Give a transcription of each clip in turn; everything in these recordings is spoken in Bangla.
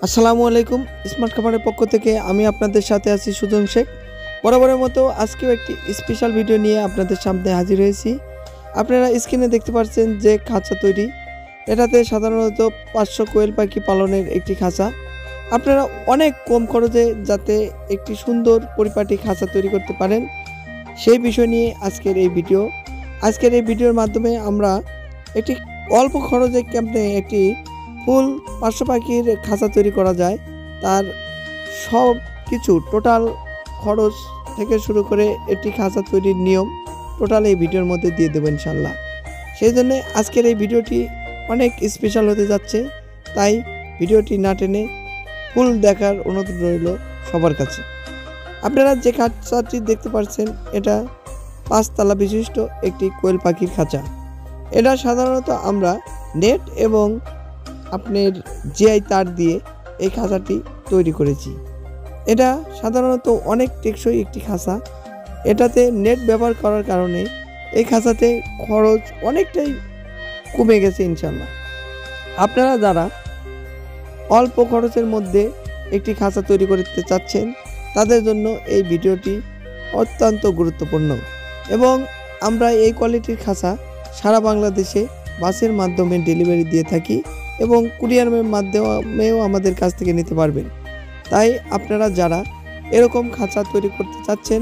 আসসালামু আলাইকুম। স্মার্ট খামারের পক্ষ থেকে আমি আপনাদের সাথে আছি সুজন শেখ। বরাবরের মতো আজকেও একটি স্পেশাল ভিডিও নিয়ে আপনাদের সামনে হাজির হয়েছি। আপনারা স্ক্রিনে দেখতে পাচ্ছেন যে খাঁচা তৈরি, এটাতে সাধারণত 500 কোয়েল পাখি পালনের একটি খাঁচা। আপনারা অনেক কম খরচে যাতে একটি সুন্দর পরিপাটি খাঁচা তৈরি করতে পারেন সেই বিষয় নিয়ে আজকের এই ভিডিও। আজকের এই ভিডিওর মাধ্যমে আমরা একটি অল্প খরচে কেমনে একটি ফুল 500 পাখির খাঁচা তৈরি করা যায় তার সব কিছু টোটাল খরচ থেকে শুরু করে একটি খাঁচা তৈরির নিয়ম টোটাল এই ভিডিওর মধ্যে দিয়ে দেবো ইনশাল্লাহ। সেই জন্য আজকের এই ভিডিওটি অনেক স্পেশাল হতে যাচ্ছে, তাই ভিডিওটি না টেনে ফুল দেখার অনুরোধ রইল সবার কাছে। আপনারা যে খাঁচাটি দেখতে পাচ্ছেন এটা 5 তলা বিশিষ্ট একটি কোয়েল পাখির খাঁচা। এটা সাধারণত আমরা নেট এবং আপনার জিআই তার দিয়ে এই খাঁচাটি তৈরি করেছি। এটা সাধারণত অনেক টেকসই একটি খাঁচা। এটাতে নেট ব্যবহার করার কারণে এই খাঁচাতে খরচ অনেকটাই কমে গেছে ইনশাল্লাহ। আপনারা যারা অল্প খরচের মধ্যে একটি খাঁচা তৈরি করতে চাচ্ছেন তাদের জন্য এই ভিডিওটি অত্যন্ত গুরুত্বপূর্ণ। এবং আমরা এই কোয়ালিটির খাঁচা সারা বাংলাদেশে বাসের মাধ্যমে ডেলিভারি দিয়ে থাকি এবং কুরিয়ারের মাধ্যমেও আমাদের কাছ থেকে নিতে পারবেন। তাই আপনারা যারা এরকম খাঁচা তৈরি করতে চাচ্ছেন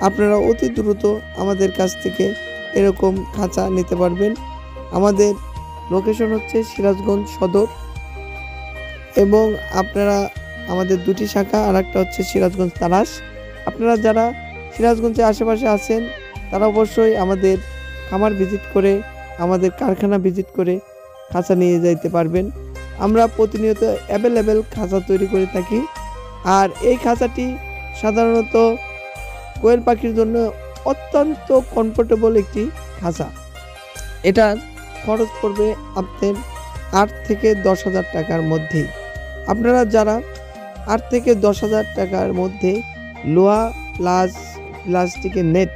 আপনারা অতি দ্রুত আমাদের কাছ থেকে এরকম খাঁচা নিতে পারবেন। আমাদের লোকেশন হচ্ছে সিরাজগঞ্জ সদর এবং আপনারা আমাদের দুটি শাখা, আর একটা হচ্ছে সিরাজগঞ্জ তারাস। আপনারা যারা সিরাজগঞ্জের আশেপাশে আছেন তারা অবশ্যই আমাদের খামার ভিজিট করে আমাদের কারখানা ভিজিট করে খাঁচা নিয়ে যাইতে পারবেন। আমরা প্রতিনিয়ত অ্যাভেলেবেল খাঁচা তৈরি করে থাকি। আর এই খাঁচাটি সাধারণত কোয়েল পাখির জন্য অত্যন্ত কমফোর্টেবল একটি খাঁচা। এটার খরচ পড়বে আপনার 8 থেকে 10,000 টাকার মধ্যেই। আপনারা যারা 8 থেকে 10,000 টাকার মধ্যে লোহা প্লাস প্লাস্টিকের নেট,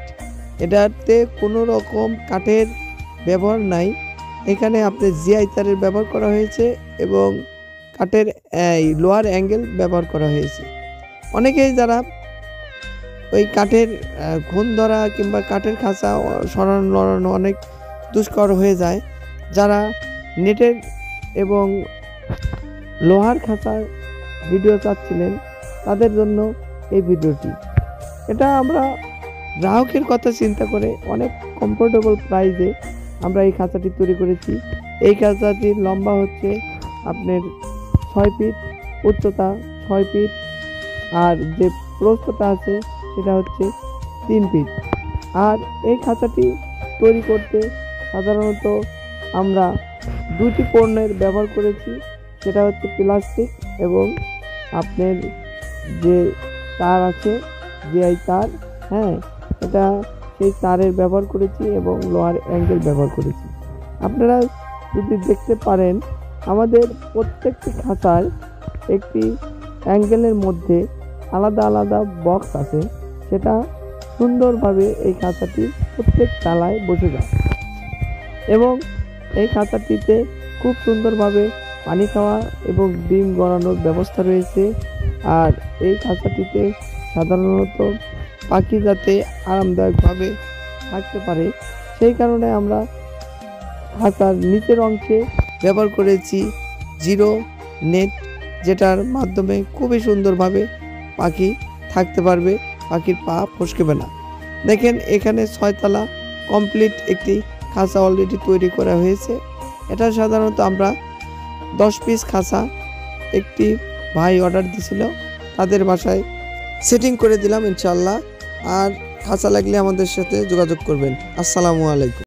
এটাতে কোনো রকম কাঠের ব্যবহার নাই, এখানে আপনার জিআই তারের ব্যবহার করা হয়েছে এবং কাঠের লোহার অ্যাঙ্গেল ব্যবহার করা হয়েছে। অনেকেই যারা ওই কাঠের ঘুণ ধরা কিংবা কাঠের খাঁচা সরানো লড়ানো অনেক দুষ্কর হয়ে যায়, যারা নেটের এবং লোহার খাঁচার ভিডিও চাচ্ছিলেন তাদের জন্য এই ভিডিওটি। এটা আমরা গ্রাহকের কথা চিন্তা করে অনেক কমফোর্টেবল প্রাইসে আমরা এই খাঁচাটি তৈরি করেছি। এই খাঁচাটির লম্বা হচ্ছে আপনার 6 ফিট, উচ্চতা 6 ফিট, আর যে প্রস্থতা আছে সেটা হচ্ছে 3 ফিট। আর এই খাঁচাটি তৈরি করতে সাধারণত আমরা দুটি পণ্যের ব্যবহার করেছি, সেটা হচ্ছে প্লাস্টিক এবং আপনার যে তার আছে জিআই তার, এটা সেই তারের ব্যবহার করেছি এবং লোহার অ্যাঙ্গেল ব্যবহার করেছি। আপনারা যদি দেখতে পারেন আমাদের প্রত্যেকটি খাঁচার একটি অ্যাঙ্গেলের মধ্যে আলাদা আলাদা বক্স আছে, সেটা সুন্দরভাবে এই খাঁচাটি প্রত্যেক তালায় বসে যায় এবং এই খাঁচাটিতে খুব সুন্দরভাবে পানি খাওয়া এবং ডিম গড়ানোর ব্যবস্থা রয়েছে। আর এই খাঁচাটিতে সাধারণত পাখি যাতে আরামদায়কভাবে থাকতে পারে সেই কারণে আমরা খাঁচার নিচের অংশে ব্যবহার করেছি জিরো নেট, যেটার মাধ্যমে খুবই সুন্দরভাবে পাখি থাকতে পারবে, পাখির পা ফসকেবে না। দেখেন এখানে 6 তলা কমপ্লিট একটি খাঁচা অলরেডি তৈরি করা হয়েছে। এটা সাধারণত আমরা 10 পিস খাঁচা একটি ভাই অর্ডার দিয়েছিল, তাদের বাসায় সেটিং করে দিলাম ইনশাল্লাহ। আর খাঁচা লাগলে আমাদের সাথে যোগাযোগ করবেন। আসসালামু আলাইকুম।